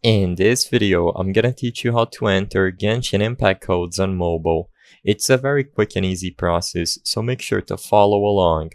In this video, I'm gonna teach you how to enter Genshin Impact codes on mobile. It's a very quick and easy process, so make sure to follow along.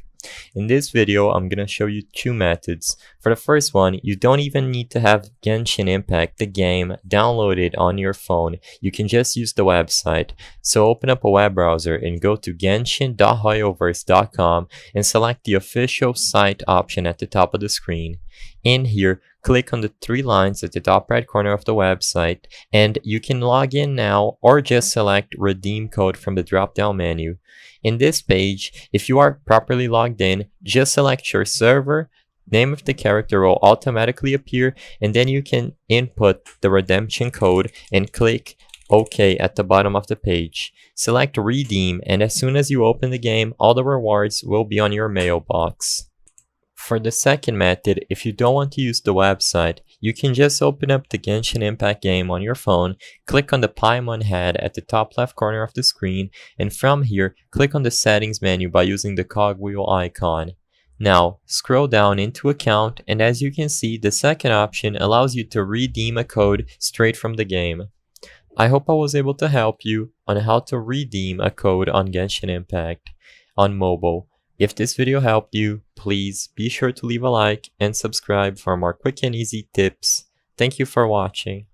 In this video, I'm gonna show you two methods. For the first one, you don't even need to have Genshin Impact, the game, downloaded on your phone. You can just use the website. So open up a web browser and go to genshin.hoyoverse.com and select the official site option at the top of the screen. In here, click on the three lines at the top right corner of the website, and you can log in now or just select Redeem Code from the drop-down menu. In this page, if you are properly logged in, just select your server, name of the character will automatically appear, and then you can input the redemption code and click OK at the bottom of the page. Select Redeem, and as soon as you open the game, all the rewards will be on your mailbox. For the second method, if you don't want to use the website, you can just open up the Genshin Impact game on your phone, click on the Paimon head at the top left corner of the screen, and from here, click on the settings menu by using the cogwheel icon. Now, scroll down into account, and as you can see, the second option allows you to redeem a code straight from the game. I hope I was able to help you on how to redeem a code on Genshin Impact on mobile. If this video helped you, please be sure to leave a like and subscribe for more quick and easy tips. Thank you for watching.